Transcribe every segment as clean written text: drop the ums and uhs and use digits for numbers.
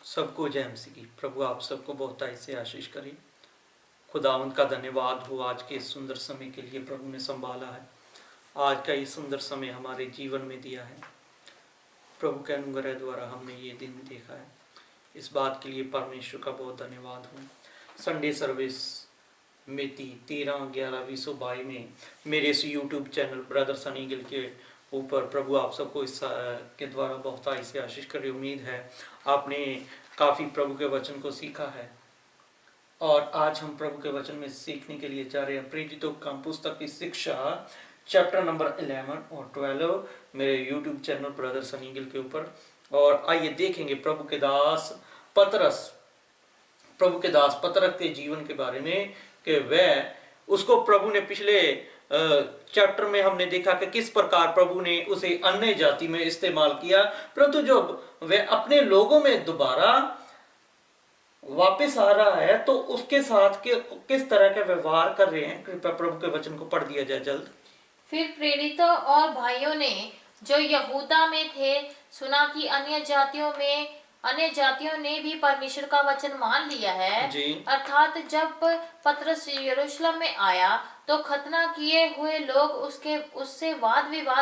सबको जय मसीह की। प्रभु आप सबको बहुतायत से आशीष करे। खुदावंद का धन्यवाद हो आज के इस सुंदर समय के लिए प्रभु ने संभाला है। आज का ये सुंदर समय हमारे जीवन में दिया है। प्रभु के अनुग्रह द्वारा हमने ये दिन देखा है। इस बात के लिए परमेश्वर का बहुत धन्यवाद हो। संडे सर्विस में 13/11/2022 में मेरे इस YouTube channel brother Sunny Gill के ऊपर प्रभु आप सबको इस के द्वारा बहुतायत से आशीष करे। उम्मीद है आपने काफ़ी प्रभु के वचन को सीखा है। और आज हम प्रभु के वचन में सीखने के लिए जा रहे हैं प्रेरितों का पुस्तक की शिक्षा चैप्टर नंबर 11 और 12 मेरे YouTube channel brother Sunny Gill के ऊपर। और आइए देखेंगे प्रभु के दास पतरस के जीवन के बारे में कि वह उसको प्रभु ने पिछले चैप्टर में हमने देखा कि किस प्रकार प्रभु ने उसे अन्य जाति में इस्तेमाल किया, परंतु जब वह अपने लोगों में दोबारा वापस आ रहा है तो उसके साथ किस तरह का व्यवहार कर रहे हैं। कृपया प्रभु के वचन को पढ़ दिया जाए जल्द। फिर प्रेरितों और भाइयों ने जो यहूदा में थे सुना कि अन्य जातियों ने भी परमेश्वर का वचन मान लिया है जी। अर्थात जब पतरस यरूशलेम में आया तो खतना किए हुए लोग उससे वाद विवाद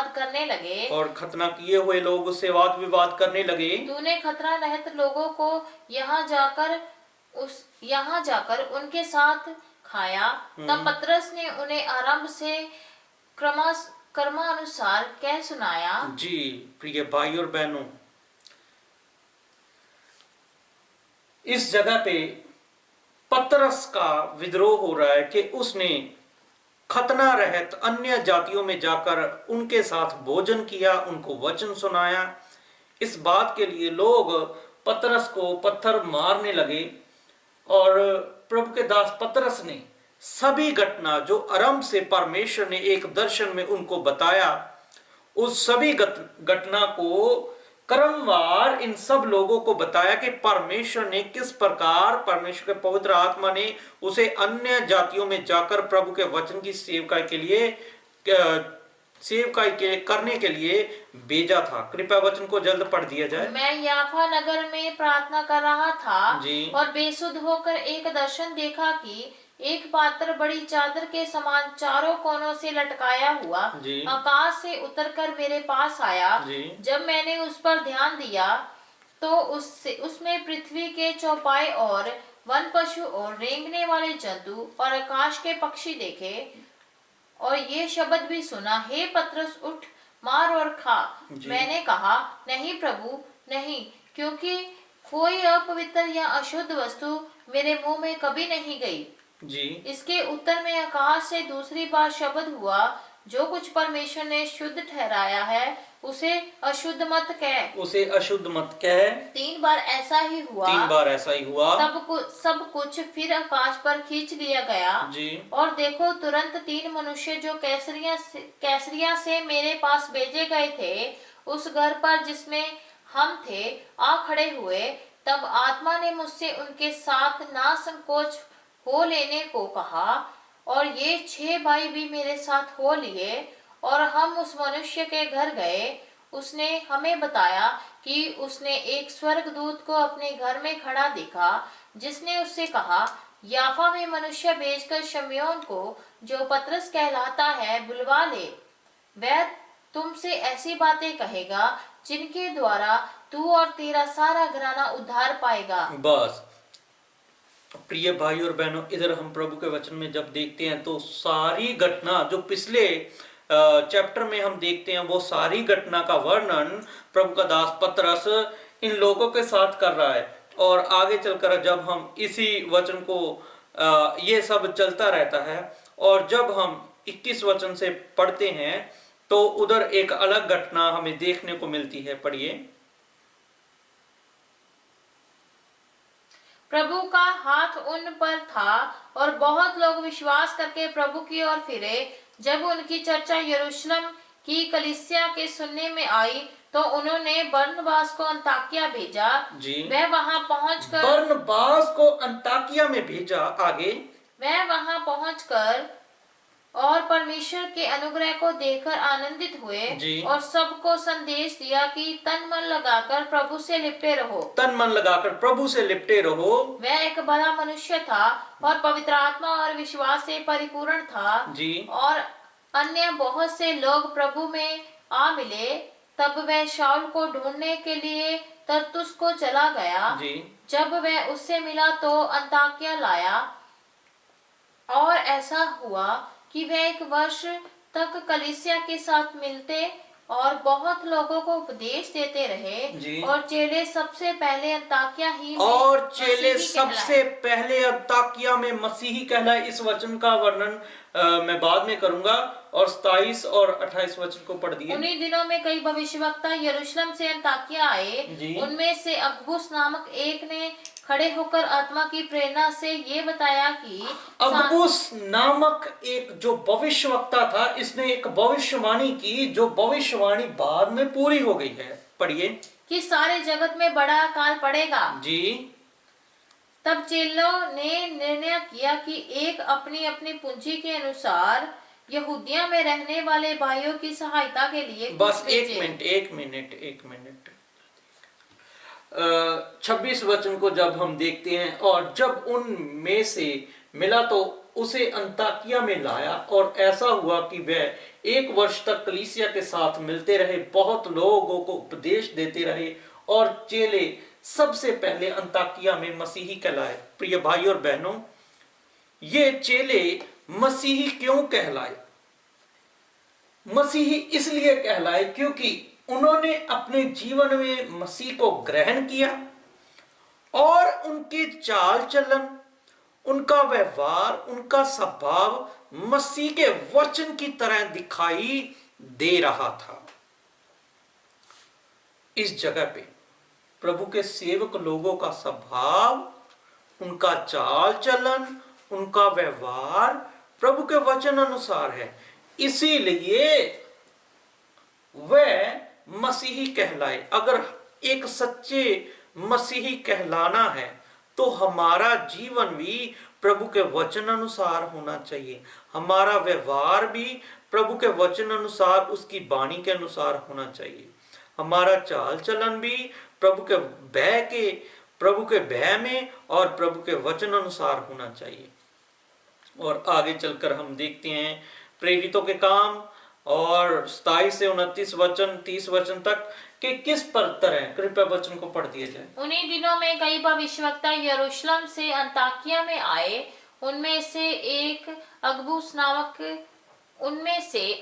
करने लगे। तूने खतना रहित लोगों को यहाँ जाकर उनके साथ खाया। तब पतरस ने उन्हें आरंभ से क्रमानुसार कह सुनाया। जी प्रिय भाई और बहनों, इस जगह पे पतरस का विद्रोह हो रहा है कि उसने खतना रहित अन्य जातियों में जाकर उनके साथ भोजन किया, उनको वचन सुनाया। इस बात के लिए लोग पतरस को पत्थर मारने लगे और प्रभु के दास पतरस ने सभी घटना जो आरंभ से परमेश्वर ने एक दर्शन में उनको बताया, उस सभी घटना को क्रमवार इन सब लोगों को बताया कि परमेश्वर ने किस प्रकार परमेश्वर के पवित्र आत्मा ने उसे अन्य जातियों में जाकर प्रभु के वचन की सेवकाई करने के लिए भेजा था। कृपया वचन को जल्द पढ़ दिया जाए। मैं याफा नगर में प्रार्थना कर रहा था जी। और बेसुध होकर एक दर्शन देखा कि एक पात्र बड़ी चादर के समान चारों कोनों से लटकाया हुआ आकाश से उतरकर मेरे पास आया। जब मैंने उस पर ध्यान दिया तो उसमें पृथ्वी के चौपाई और वन पशु और रेंगने वाले जंतु और आकाश के पक्षी देखे और ये शब्द भी सुना, हे पतरस उठ, मार और खा। मैंने कहा, नहीं प्रभु नहीं, क्योंकि कोई अपवित्र या अशुद्ध वस्तु मेरे मुंह में कभी नहीं गई। जी। इसके उत्तर में आकाश से दूसरी बार शब्द हुआ, जो कुछ परमेश्वर ने शुद्ध ठहराया है उसे अशुद्ध मत कह। 3 बार ऐसा ही हुआ। तब सब कुछ फिर आकाश पर खींच लिया गया। जी। और देखो, तुरंत 3 मनुष्य जो कैसरिया से मेरे पास भेजे गए थे उस घर पर जिसमें हम थे आ खड़े हुए। तब आत्मा ने मुझसे उनके साथ ना संकोच हो लेने को कहा और ये 6 भाई भी मेरे साथ हो लिए और हम उस मनुष्य के घर गए। उसने हमें बताया कि उसने एक स्वर्गदूत को अपने घर में खड़ा देखा, जिसने उससे कहा, याफा में मनुष्य भेजकर शमयोन को जो पतरस कहलाता है बुलवा ले। वह तुमसे ऐसी बातें कहेगा जिनके द्वारा तू और तेरा सारा घराना उद्धार पाएगा। बस प्रिय भाई और बहनों, इधर हम प्रभु के वचन में जब देखते हैं तो सारी घटना जो पिछले चैप्टर में हम देखते हैं वो सारी घटना का वर्णन प्रभु का दास पतरस इन लोगों के साथ कर रहा है। और आगे चलकर जब हम इसी वचन को ये सब चलता रहता है और जब हम 21 वचन से पढ़ते हैं तो उधर एक अलग घटना हमें देखने को मिलती है। पढ़िए। प्रभु का हाथ उन पर था और बहुत लोग विश्वास करके प्रभु की ओर फिरे। जब उनकी चर्चा यरूशलेम की कलीसिया के सुनने में आई तो उन्होंने बरनबास को अंताकिया भेजा। वह वहां पहुंचकर बरनबास को अंताकिया में भेजा। आगे। वह वहां पहुंचकर और परमेश्वर के अनुग्रह को देखकर आनंदित हुए जी। और सबको संदेश दिया कि तन मन लगाकर प्रभु से लिपटे रहो। तन मन लगाकर प्रभु से लिपटे रहो। वह एक बड़ा मनुष्य था और पवित्र आत्मा और विश्वास से परिपूर्ण था जी। और अन्य बहुत से लोग प्रभु में आ मिले। तब वह शाऊल को ढूंढने के लिए तरसुस को चला गया। जी। जब वह उससे मिला तो अंताकिया लाया और ऐसा हुआ कि वह 1 वर्ष तक कलीसिया के साथ मिलते और बहुत लोगों को उपदेश देते रहे। जी। और चेले सबसे पहले अंताकिया ही में और चेले मसीही सबसे पहले अंताकिया में मसीही कहलाए। इस वचन का वर्णन मैं बाद में करूंगा। और 27 और 28 वचन को पढ़ दिए। उन्हीं दिनों में कई भविष्यवक्ता यरूशलेम से अंताकिया आए। जी। उनमें से अगबुस नामक एक ने खड़े होकर आत्मा की प्रेरणा से ये बताया कि अगबुस नामक एक जो भविष्यवक्ता था, इसने एक भविष्यवाणी की जो भविष्यवाणी बाद में पूरी हो गई है। पढ़िए। कि सारे जगत में बड़ा अकाल पड़ेगा। जी। तब चेलों ने निर्णय किया कि एक अपनी अपनी पूंजी के अनुसार यहूदिया में रहने वाले भाइयों की सहायता के लिए बस एक मिनट 26 वचन को जब हम देखते हैं, और जब उन में से मिला तो उसे अंताकिया में लाया और ऐसा हुआ कि वह 1 वर्ष तक कलीसिया के साथ मिलते रहे, बहुत लोगों को उपदेश देते रहे और चेले सबसे पहले अंताकिया में मसीही कहलाए। प्रिय भाई और बहनों, ये चेले मसीही क्यों कहलाए? मसीही इसलिए कहलाए क्योंकि उन्होंने अपने जीवन में मसीह को ग्रहण किया और उनके चाल चलन, उनका व्यवहार, उनका स्वभाव मसीह के वचन की तरह दिखाई दे रहा था। इस जगह पे प्रभु के सेवक लोगों का स्वभाव, उनका चाल चलन, उनका व्यवहार प्रभु के वचन अनुसार है, इसीलिए वह मसीही कहलाए। अगर एक सच्चे मसीही कहलाना है तो हमारा जीवन भी प्रभु के वचन अनुसार होना चाहिए, हमारा व्यवहार भी प्रभु के वचन अनुसार, उसकी वाणी के अनुसार होना चाहिए, हमारा चाल चलन भी प्रभु के भय में और प्रभु के वचन अनुसार होना चाहिए। और आगे चलकर हम देखते हैं प्रेरितों के काम और 27 से 29 वचन 30 वचन तक कि किस पर तरह। कृपया वचन को पढ़ दिया जाए। उन्हीं दिनों में कई भविष्यवक्ता यरूशलेम से अंताकिया में आए। उनमें से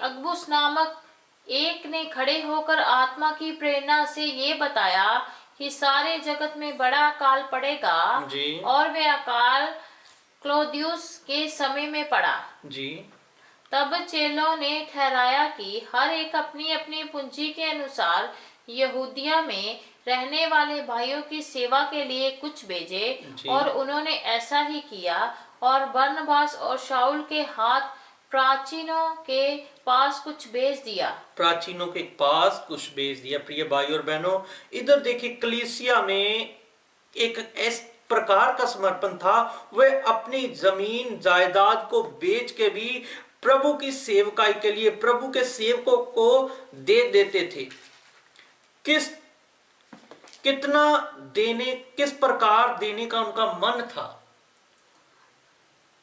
अगबुस नामक एक ने खड़े होकर आत्मा की प्रेरणा से ये बताया कि सारे जगत में बड़ा अकाल पड़ेगा। जी। और वह अकाल क्लौदियुस के समय में पड़ा। जी। तब चेलों ने ठहराया कि हर एक अपनी अपनी पूंजी के अनुसार यहूदिया में रहने वाले भाइयों की सेवा के लिए कुछ भेजे। और उन्होंने ऐसा ही किया और बरनबास और शाऊल के हाथ प्राचीनों के पास कुछ भेज दिया। प्रिय भाई और बहनों, इधर देखिए कलीसिया में एक इस प्रकार का समर्पण था। वे अपनी जमीन जायदाद को बेच के भी प्रभु की सेवकाई के लिए प्रभु के सेवकों को दे देते थे। कितना देने, किस प्रकार देने का उनका मन था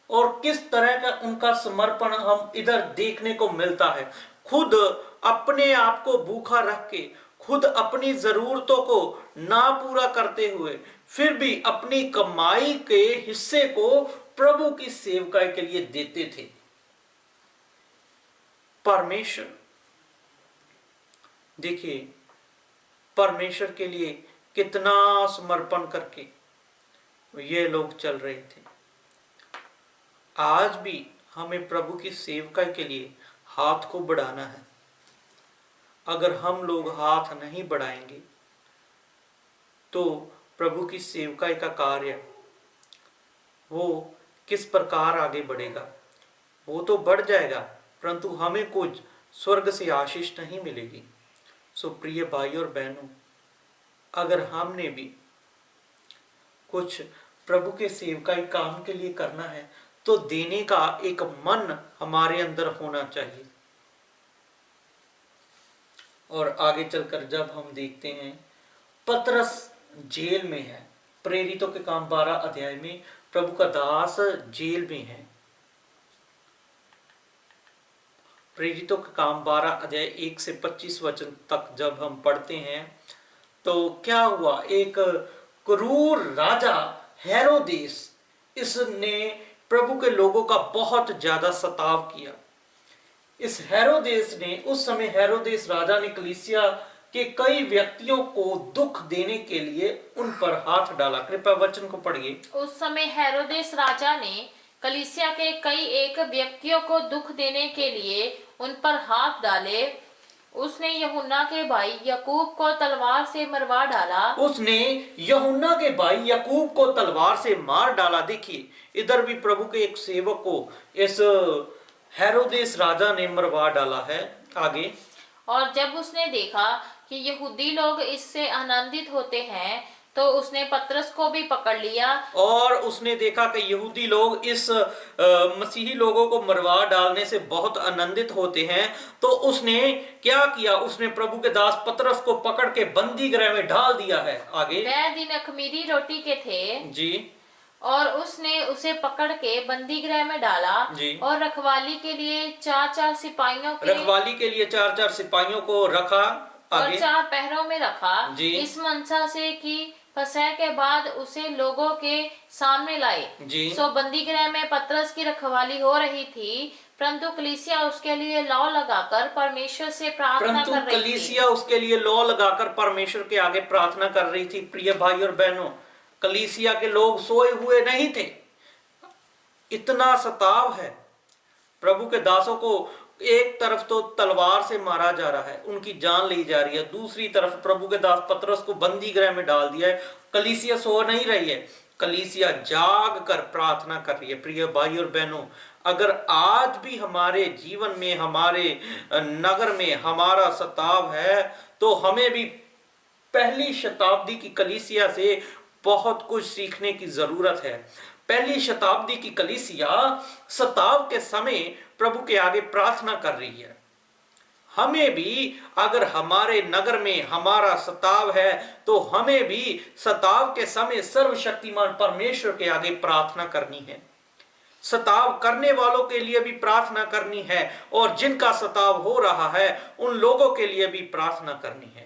और किस तरह का उनका समर्पण हम इधर देखने को मिलता है। खुद अपने आप को भूखा रख के, खुद अपनी जरूरतों को ना पूरा करते हुए, फिर भी अपनी कमाई के हिस्से को प्रभु की सेवकाई के लिए देते थे। परमेश्वर, देखिए परमेश्वर के लिए कितना समर्पण करके ये लोग चल रहे थे। आज भी हमें प्रभु की सेवकाई के लिए हाथ को बढ़ाना है। अगर हम लोग हाथ नहीं बढ़ाएंगे तो प्रभु की सेवकाई का कार्य वो किस प्रकार आगे बढ़ेगा? वो तो बढ़ जाएगा, परंतु हमें कुछ स्वर्ग से आशीष नहीं मिलेगी। सो प्रिय भाई और बहनों, अगर हमने भी कुछ प्रभु के सेवकाई काम के लिए करना है तो देने का एक मन हमारे अंदर होना चाहिए। और आगे चलकर जब हम देखते हैं पतरस जेल में है, प्रेरितों के काम 12 अध्याय में प्रभु का दास जेल में है। प्रेरितों के काम 12 अध्याय 1 से 25 वचन तक जब हम पढ़ते हैं तो क्या हुआ, एक क्रूर राजा हेरोदेस, इसने प्रभु के लोगों का बहुत ज्यादा सताव किया। इस हेरोदेस ने, उस समय हेरोदेस राजा ने कलीसिया के कई व्यक्तियों को दुख देने के लिए उन पर हाथ डाला। कृपया वचन को पढ़िए। उस समय हेरोदेस राजा ने कलीसिया के कई एक व्यक्तियों को दुख देने के लिए उन पर हाथ डाले। उसने यूहन्ना के भाई याकूब को तलवार से मरवा डाला। उसने यूहन्ना के भाई याकूब को तलवार से मार डाला। देखिए, इधर भी प्रभु के एक सेवक को इस हेरोदेस राजा ने मरवा डाला है। आगे, और जब उसने देखा कि यहूदी लोग इससे आनंदित होते हैं तो उसने पतरस को भी पकड़ लिया। और उसने देखा कि यहूदी लोग इस मसीही लोगों को मरवा डालने से बहुत आनंदित होते हैं, तो उसने क्या किया, उसने प्रभु के दास पतरस को पकड़ के बंदी गृह में डाल दिया है। आगे, वह दिन अख़मीरी रोटी के थे जी, और उसने उसे पकड़ के बंदी गृह में डाला जी। और रखवाली के लिए 4-4 सिपाहियों के रखवाली के लिए 4-4 सिपाहियों को रखा। और आगे, 4 पहरों में रखा, जी। इस मनसा से कि फसह के बाद उसे लोगों के सामने लाए। जी। सो बंदी गृह में पतरस की रखवाली हो रही थी, परंतु कलीसिया उसके लिए लौ लगाकर परमेश्वर से प्रार्थना कर रही थी। कलीसिया उसके लिए लौ लगाकर परमेश्वर के आगे प्रार्थना कर रही थी। प्रिय भाई और बहनों, कलीसिया के लोग सोए हुए नहीं थे। इतना सताव है, प्रभु के दासों को एक तरफ तो तलवार से मारा जा रहा है, उनकी जान ली जा रही है, दूसरी तरफ प्रभु के दास पतरस को बंदी गृह में डाल दिया है। कलीसिया सो नहीं रही है, कलीसिया जाग कर प्रार्थना कर रही है। प्रिय भाई और बहनों, अगर आज भी हमारे जीवन में, हमारे नगर में हमारा सताव है, तो हमें भी पहली शताब्दी की कलीसिया से बहुत कुछ सीखने की जरूरत है। पहली शताब्दी की कलीसिया सताव के समय प्रभु के आगे प्रार्थना कर रही है। हमें भी, अगर हमारे नगर में हमारा सताव है, तो हमें भी सताव के समय सर्वशक्तिमान परमेश्वर के आगे प्रार्थना करनी है। सताव करने वालों के लिए भी प्रार्थना करनी है, और जिनका सताव हो रहा है उन लोगों के लिए भी प्रार्थना करनी है।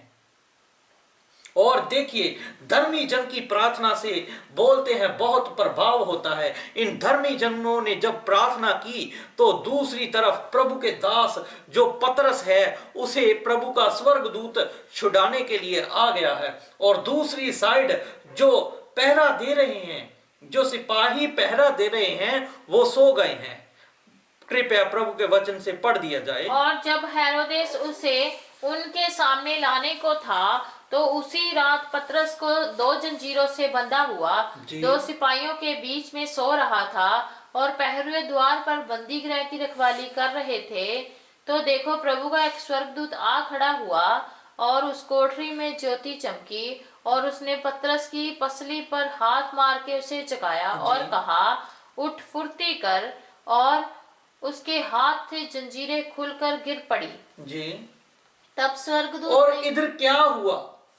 और देखिए, धर्मी जन की प्रार्थना से बोलते हैं बहुत प्रभाव होता है। इन धर्मी जनों ने जब प्रार्थना की तो दूसरी तरफ प्रभु के दास जो पतरस है, उसे प्रभु का स्वर्गदूत छुड़ाने के लिए आ गया है। और दूसरी साइड जो पहरा दे रहे हैं, जो सिपाही पहरा दे रहे हैं, वो सो गए हैं। कृपया प्रभु के वचन से पढ़ दिया जाए। और जब हेरोदेस उसे उनके सामने लाने को था, तो उसी रात पतरस को 2 जंजीरों से बंधा हुआ 2 सिपाहियों के बीच में सो रहा था, और पहरुए द्वार पर बंदी गृह की रखवाली कर रहे थे। तो देखो, प्रभु का एक स्वर्गदूत आ खड़ा हुआ और उस कोठरी में ज्योति चमकी, और उसने पतरस की पसली पर हाथ मार के उसे जगाया और कहा, उठ, फुर्ती कर। और उसके हाथ से जंजीरें खुलकर गिर पड़ी। जी। तब स्वर्गदूत और इधर क्या हुआ,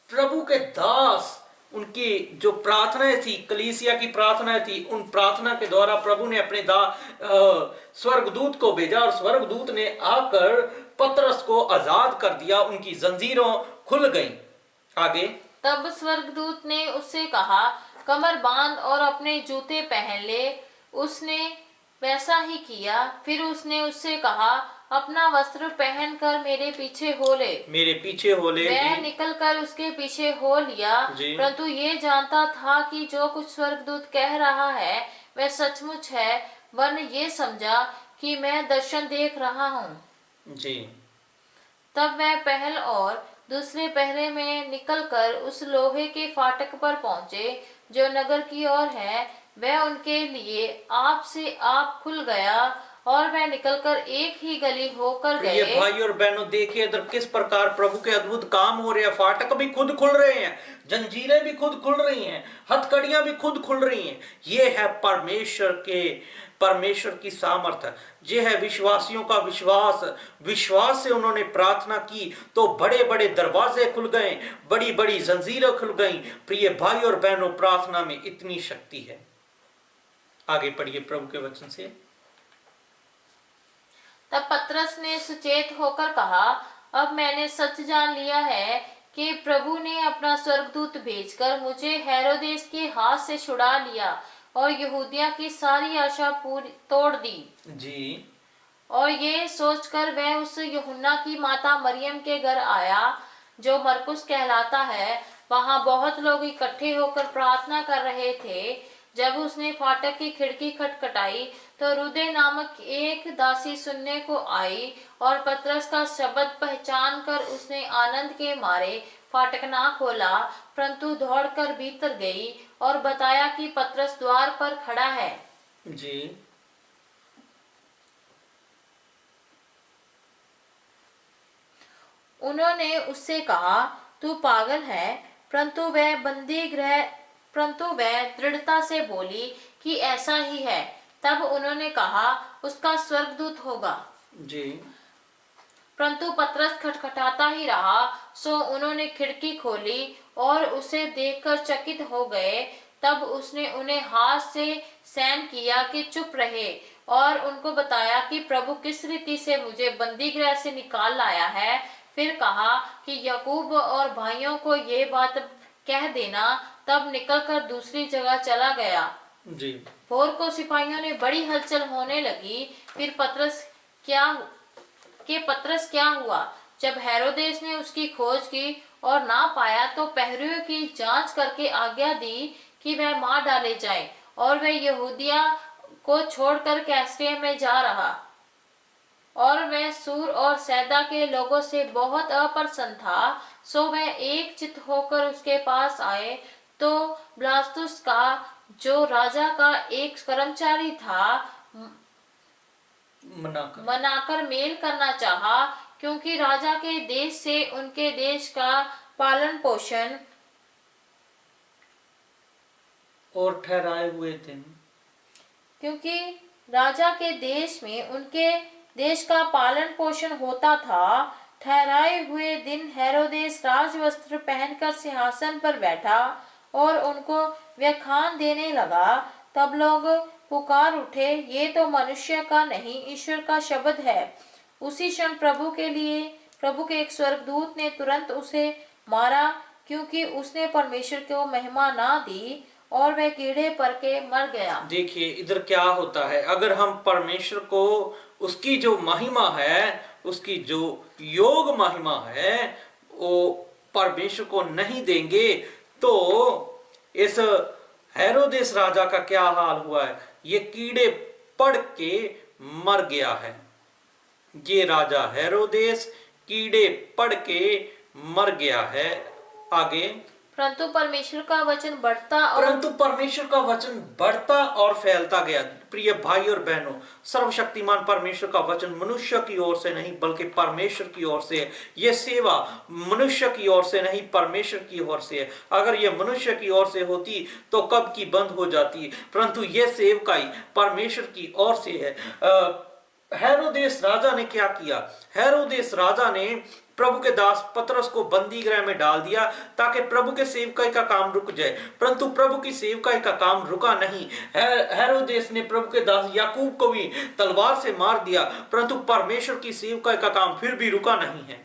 प्रभु के दास, उनकी जो प्रार्थनाएं थी, कलीसिया की प्रार्थनाएं थी, उन प्रार्थना के द्वारा प्रभु ने अपने स्वर्गदूत को भेजा, और स्वर्गदूत ने आकर पतरस को आजाद कर दिया, उनकी जंजीरों खुल गई। आगे, तब स्वर्गदूत ने उससे कहा, कमर बांध और अपने जूते पहन ले। उसने वैसा ही किया। फिर उसने उससे कहा, अपना वस्त्र पहनकर मेरे पीछे हो ले। मेरे पीछे हो ले। वह निकलकर उसके पीछे हो लिया, परंतु ये जानता था कि जो कुछ स्वर्गदूत कह रहा है वह सचमुच है, वरन ये समझा कि मैं दर्शन देख रहा हूँ। जी। तब वह पहल और दूसरे पहरे में निकलकर उस लोहे के फाटक पर पहुंचे जो नगर की ओर है। वह उनके लिए आप से आप खुल गया, और वह निकलकर एक ही गली होकर गए। ये भाई और बहनों, देखिए इधर किस प्रकार प्रभु के अद्भुत काम हो रहे हैं। फाटक भी खुद खुल रहे हैं, जंजीरें भी खुद खुल रही हैं, हथकड़ियां भी खुद खुल रही हैं। ये है परमेश्वर की सामर्थ, ये है विश्वासियों का विश्वास। विश्वास से उन्होंने प्रार्थना की तो बड़े बड़े दरवाजे खुल गए, बड़ी बड़ी जंजीरें खुल गई। प्रिय भाई और बहनों, प्रार्थना में इतनी शक्ति है। आगे पढ़िए प्रभु के वचन से। तब पतरस ने सुचेत होकर कहा, अब मैंने सच जान लिया है कि प्रभु ने अपना स्वर्गदूत भेजकर मुझे हेरोदेस के हाथ से छुड़ा लिया और यहूदिया की सारी आशा पूरी तोड़ दी जी। और ये सोचकर वह उस यूहन्ना की माता मरियम के घर आया जो मरकुस कहलाता है। वहां बहुत लोग इकट्ठे होकर प्रार्थना कर रहे थे। जब उसने फाटक की खिड़की खटखटाई तो रुदे नामक एक दासी सुनने को आई और पतरस का शब्द पहचान कर उसने आनंद के मारे फाटक ना खोला, परंतु दौड़कर भीतर गई और बताया कि पतरस द्वार पर खड़ा है। जी। उन्होंने उससे कहा, तू पागल है। परंतु वह दृढ़ता से बोली कि ऐसा ही है। तब उन्होंने कहा, उसका स्वर्गदूत होगा। जी। परंतु पतरस खटखटाता ही रहा। सो उन्होंने खिड़की खोली और उसे देखकर चकित हो गए। तब उसने उन्हें हाथ से सैन किया कि चुप रहे और उनको बताया कि प्रभु किस रीति से मुझे बंदीगृह से निकाल लाया है। फिर कहा कि याकूब और भाइयों को ये बात कह देना। तब निकलकर दूसरी जगह चला गया। जी। भोर को सिपाहियों ने बड़ी हलचल होने लगी। फिर पतरस क्या हुआ? जब हेरोदेस ने उसकी खोज की और ना पाया तो प्रहरियों की जांच करके आज्ञा दी कि वह मार डाले जाए और वह यहूदिया को छोड़कर कैसरिया में जा रहा। और वह सूर और सैदा के लोगों से बहुत अप्रसन्न था। सो वह एक चित्त होकर उसके पास आए तो ब्लास्तुस का, जो राजा का एक कर्मचारी था, मनाकर मेल करना चाहा, क्योंकि राजा के देश से उनके देश का पालन पोषण और ठहराए हुए दिन, क्योंकि राजा के देश में उनके देश का पालन पोषण होता था। ठहराए हुए दिन हेरोदेस राजवस्त्र पहनकर सिंहासन पर बैठा और उनको व्याख्यान देने लगा। तब लोग पुकार उठे, ये तो मनुष्य का नहीं, ईश्वर का शब्द है। उसी क्षण प्रभु के एक स्वर्गदूत ने तुरंत उसे मारा, क्योंकि उसने परमेश्वर को महिमा ना दी और वह कीड़े पर के मर गया। देखिए इधर क्या होता है, अगर हम परमेश्वर को उसकी जो महिमा है, उसकी जो योग महिमा है, वो परमेश्वर को नहीं देंगे तो इस हेरोदेस राजा का क्या हाल हुआ है? ये कीड़े पड़ के मर गया है। ये राजा हेरोदेस कीड़े पड़ के मर गया है। आगे, परंतु परमेश्वर का वचन बढ़ता और फैलता गया। प्रिय भाई और बहनों, सर्वशक्तिमान परमेश्वर का वचन मनुष्य की ओर से नहीं बल्कि परमेश्वर की ओर से है। ये सेवा मनुष्य की ओर से नहीं परमेश्वर की ओर से है। अगर ये मनुष्य की ओर से होती तो कब की बंद हो जाती, परंतु ये सेवकाई परमेश्वर की ओर से है। हेरोदेस राजा ने क्या किया? हेरोदेस राजा ने प्रभु के दास पतरस को बंदी गृह में डाल दिया ताकि प्रभु के सेवकाई का काम रुक जाए, परंतु प्रभु की सेवकाई का काम रुका नहीं। हेरोदेस ने प्रभु के दास याकूब को भी तलवार से मार दिया, परंतु परमेश्वर की सेवकाई का काम फिर भी रुका नहीं है।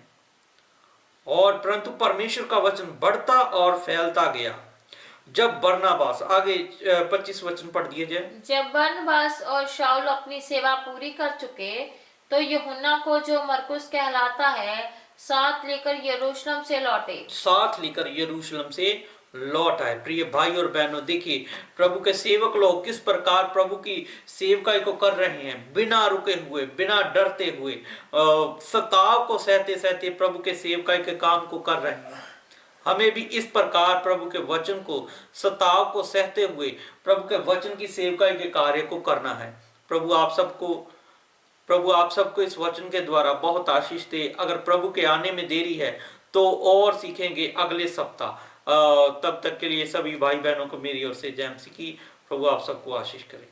और परंतु परमेश्वर का वचन बढ़ता और फैलता गया। जब बरनबास, आगे 25 वचन पढ़ दिए जाए। जब बरनबास और शाऊल अपनी सेवा पूरी कर चुके तो यूहन्ना को, जो मरकुस कहलाता है, साथ लेकर यरूशलेम से लौट आए। प्रिय भाई और बहनों, देखिए प्रभु के सेवक लोग किस प्रकार प्रभु की सेवकाई को कर रहे हैं, बिना रुके हुए, बिना डरते हुए, सताव को सहते सहते प्रभु के सेवकाई के काम को कर रहे हैं। हमें भी इस प्रकार प्रभु के वचन को, सताव को सहते हुए प्रभु के वचन की सेवकाई के कार्य को करना है। प्रभु आप सबको इस वचन के द्वारा बहुत आशीष दे। अगर प्रभु के आने में देरी है तो और सीखेंगे अगले सप्ताह। तब तक के लिए सभी भाई बहनों को मेरी ओर से जय मसीह की। प्रभु आप सबको आशीष करे।